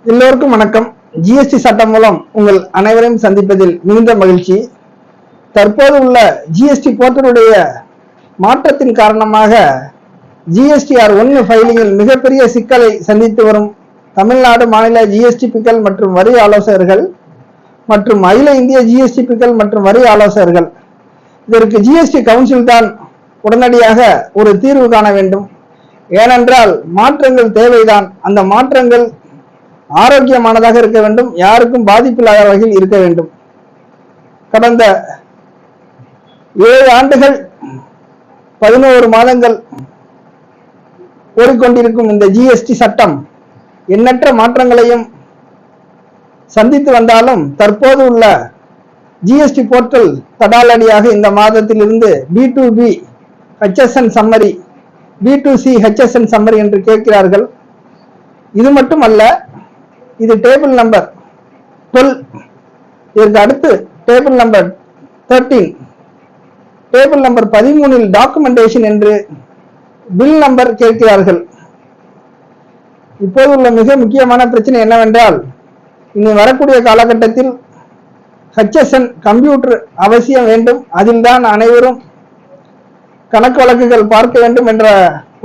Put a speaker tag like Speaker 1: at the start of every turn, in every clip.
Speaker 1: எல்லோருக்கும் வணக்கம். ஜிஎஸ்டி சட்டம் மூலம் உங்கள் அனைவரையும் சந்திப்பதில் மிகுந்த மகிழ்ச்சி. தற்போது உள்ள ஜிஎஸ்டி போர்ட்டலுடைய மாற்றத்தின் காரணமாக ஜிஎஸ்டிஆர் 1 ஃபைலிங்கில் மிகப்பெரிய சிக்கலை சந்தித்து வரும் தமிழ்நாடு மாநில ஜிஎஸ்டிபிக்கள் மற்றும் வரி ஆலோசகர்கள் மற்றும் அகில இந்திய ஜிஎஸ்டிபிக்கள் மற்றும் வரி ஆலோசகர்கள், இதற்கு ஜிஎஸ்டி கவுன்சில் தான் உடனடியாக ஒரு தீர்வு காண வேண்டும். ஏனென்றால் மாற்றங்கள் தேவைதான். அந்த மாற்றங்கள் ஆரோக்கியமானதாக இருக்க வேண்டும், யாருக்கும் பாதிப்பில்லாத வகையில் இருக்க வேண்டும். கடந்த 7 ஆண்டுகள் 11 மாதங்கள் ஓடிக்கொண்டிருக்கும் இந்த ஜிஎஸ்டி சட்டம் எண்ணற்ற மாற்றங்களையும் சந்தித்து வந்தாலும் தற்போது உள்ள ஜிஎஸ்டி போர்ட்டல் தடாலடியாக இந்த மாதத்திலிருந்து B2B HSN summary, B2C HSN summary என்று கேட்கிறார்கள். இது மட்டுமல்ல, இது டேபிள் நம்பர் 12, இதற்கு அடுத்து table number 13, table number 13 documentation என்று பில் நம்பர் கேட்கிறார்கள். இப்போது உள்ள மிக முக்கியமான பிரச்சனை என்னவென்றால், இனி வரக்கூடிய காலகட்டத்தில் HSN கம்ப்யூட்டர் அவசியம் வேண்டும். அதில் தான் அனைவரும் கணக்கு வழக்குகள் பார்க்க வேண்டும் என்ற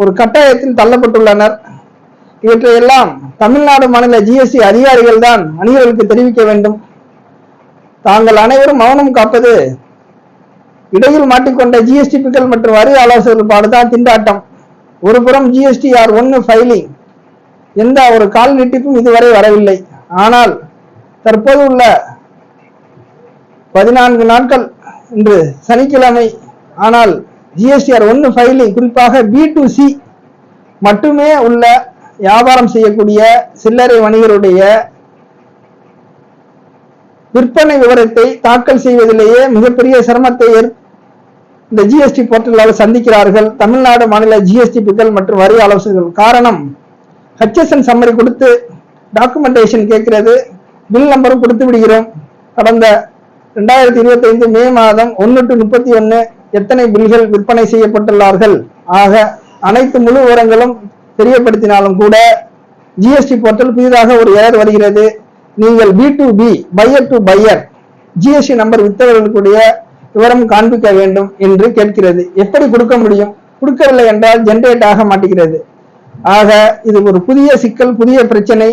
Speaker 1: ஒரு கட்டாயத்தில் தள்ளப்பட்டுள்ளனர். இவற்றையெல்லாம் தமிழ்நாடு மாநில ஜிஎஸ்டி அதிகாரிகள் தான் வணிகர்களுக்கு தெரிவிக்க வேண்டும். தாங்கள் அனைவரும் மௌனம் காப்பது இடையில் மாட்டிக்கொண்ட ஜிஎஸ்டிபிக்கள் மற்றும் வரி ஆலோசகர்கள் பாடுதான் திண்டாட்டம். ஒருபுறம் ஜிஎஸ்டிஆர் 1 ஃபைலிங், எந்த ஒரு கால் நீட்டிப்பும் இதுவரை வரவில்லை. ஆனால் தற்போது உள்ள 14 நாட்கள் இன்று சனிக்கிழமை. ஆனால் ஜிஎஸ்டிஆர் 1 ஃபைலிங் குறிப்பாக B2C மட்டுமே உள்ள வியாபாரம் செய்யக்கூடிய சில்லறை வணிகருடைய விற்பனை விவரத்தை தாக்கல் செய்வதிலேயே மிகப்பெரிய சிரமத்தை இந்த ஜிஎஸ்டி போர்ட்டலால் சந்திக்கிறார்கள் தமிழ்நாடு மாநில ஜிஎஸ்டிபிக்கள் மற்றும் வரி ஆலோசகர்கள். காரணம், HSN சம்மரி கொடுத்து டாக்குமெண்டேஷன் கேட்கிறது, பில் நம்பரும் கொடுத்து விடுகிறோம். கடந்த 2025 மே மாதம் 1 to 31 எத்தனை பில்கள் விற்பனை செய்யப்பட்டுள்ளார்கள் ஆக அனைத்து முழு விவரங்களும் தெரியப்படுத்தினாலும் கூட ஜிஎஸ்டி போர்ட்டல் புதிதாக ஒரு ஏர் வருகிறது. நீங்கள் B2B buyer to buyer GST number வித்தவர்களுடைய விவரம் காண்பிக்க வேண்டும் என்று கேட்கிறது. எப்படி கொடுக்க முடியும்? கொடுக்கவில்லை என்றால் ஜென்ரேட் ஆக மாட்டேங்கிறது. ஆக இது ஒரு புதிய சிக்கல், புதிய பிரச்சனை.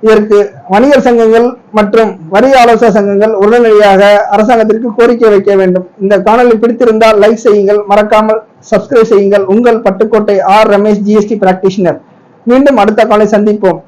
Speaker 1: இதற்கு வணிகர் சங்கங்கள் மற்றும் வரி ஆலோசகர் சங்கங்கள் உடனடியாக அரசாங்கத்திற்கு கோரிக்கை வைக்க வேண்டும். இந்த காணொலி பிடித்திருந்தால் லைக் செய்யுங்கள், மறக்காமல் சப்ஸ்கிரைப் செய்யுங்கள். உங்கள் Pattukkottai R. Ramesh, GST practitioner. மீண்டும் அடுத்த காலை சந்திப்போம்.